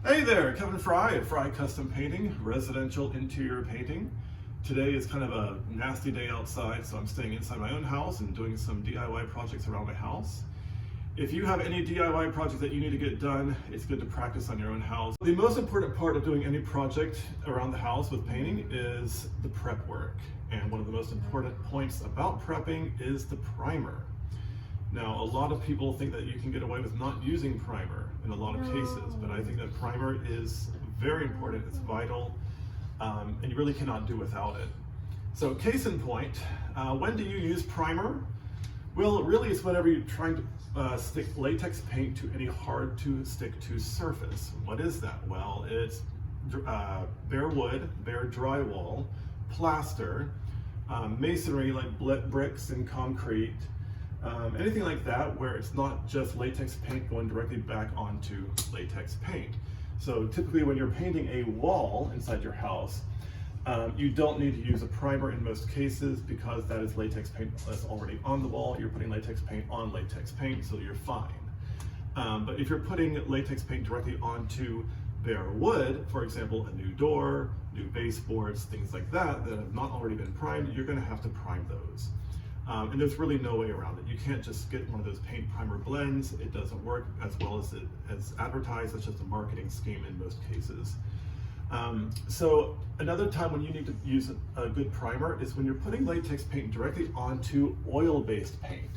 Hey there, Kevin Fry at Fry Custom Painting, residential interior painting. Today is kind of a nasty day outside, so I'm staying inside my own house and doing some DIY projects around my house. If you have any DIY projects that you need to get done, it's good to practice on your own house. The most important part of doing any project around the house with painting is the prep work. And one of the most important points about prepping is the primer. Now, a lot of people think that you can get away with not using primer in a lot of cases, but I think that primer is very important, it's vital, and you really cannot do without it. So case in point, when do you use primer? Well, really it's whenever you're trying to stick latex paint to any hard to stick to surface. What is that? Well, it's bare wood, bare drywall, plaster, masonry like bricks and concrete, anything like that where it's not just latex paint going directly back onto latex paint. So typically when you're painting a wall inside your house, you don't need to use a primer in most cases because that is latex paint that's already on the wall. You're putting latex paint on latex paint, so you're fine. But if you're putting latex paint directly onto bare wood, for example, a new door, new baseboards, things like that, that have not already been primed, you're gonna have to prime those. And there's really no way around it. You can't just get one of those paint primer blends. It doesn't work as well as advertised. It's just a marketing scheme in most cases. So another time when you need to use a good primer is when you're putting latex paint directly onto oil-based paint.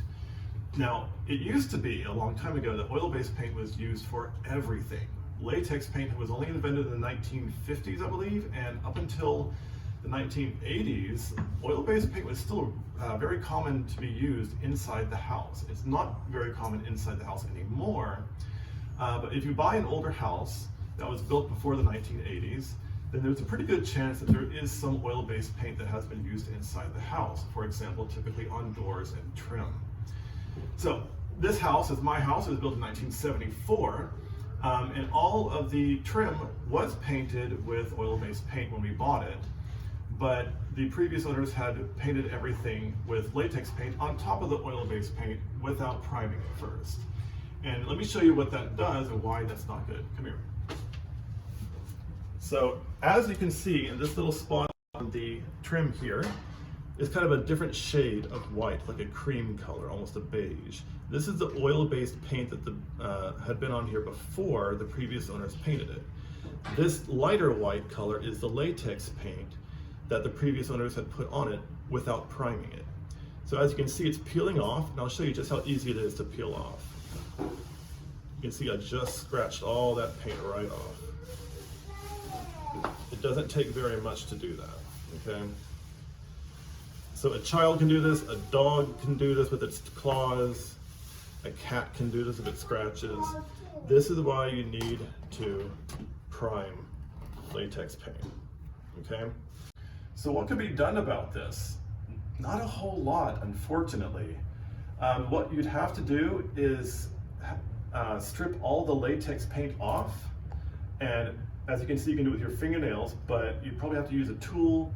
Now, it used to be a long time ago that oil-based paint was used for everything. Latex paint was only invented in the 1950s, I believe, and up until the 1980s, oil-based paint was still very common to be used inside the house. It's not very common inside the house anymore, but if you buy an older house that was built before the 1980s, then there's a pretty good chance that there is some oil-based paint that has been used inside the house, for example, typically on doors and trim. So this house is my house. It was built in 1974, and all of the trim was painted with oil-based paint when we bought it. But the previous owners had painted everything with latex paint on top of the oil-based paint without priming it first. And let me show you what that does and why that's not good. Come here. So as you can see in this little spot on the trim here, is kind of a different shade of white, like a cream color, almost a beige. This is the oil-based paint that had been on here before the previous owners painted it. This lighter white color is the latex paint that the previous owners had put on it without priming it. So as you can see, it's peeling off, and I'll show you just how easy it is to peel off. You can see I just scratched all that paint right off. It doesn't take very much to do that, okay? So a child can do this, a dog can do this with its claws, a cat can do this with its scratches. This is why you need to prime latex paint, okay? So what can be done about this? Not a whole lot, unfortunately. What you'd have to do is strip all the latex paint off, and as you can see, you can do it with your fingernails, but you probably have to use a tool.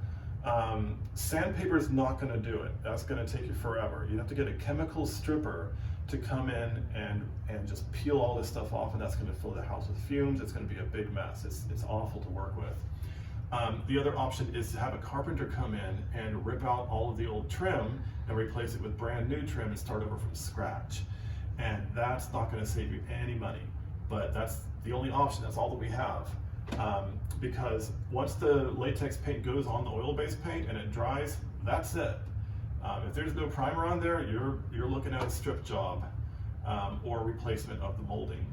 Sandpaper is not going to do it. That's going to take you forever. You have to get a chemical stripper to come in and just peel all this stuff off, and that's going to fill the house with fumes. It's going to be a big mess. It's awful to work with. The other option is to have a carpenter come in and rip out all of the old trim and replace it with brand new trim and start over from scratch. And that's not going to save you any money, but that's the only option. That's all that we have. Because once the latex paint goes on the oil-based paint and it dries, that's it. If there's no primer on there, you're looking at a strip job or replacement of the molding.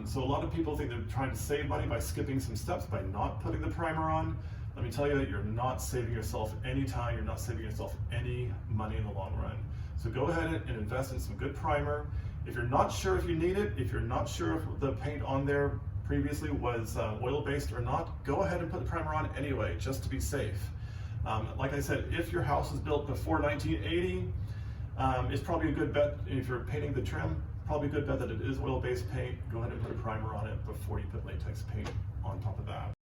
So a lot of people think they're trying to save money by skipping some steps by not putting the primer on. Let me tell you that you're not saving yourself any time, you're not saving yourself any money in the long run. So go ahead and invest in some good primer. If you're not sure if you need it, if you're not sure if the paint on there previously was oil-based or not, go ahead and put the primer on anyway, just to be safe. Like I said, if your house was built before 1980, it's probably a good bet. If you're painting the trim, probably a good bet that it is oil-based paint. Go ahead and put a primer on it before you put latex paint on top of that.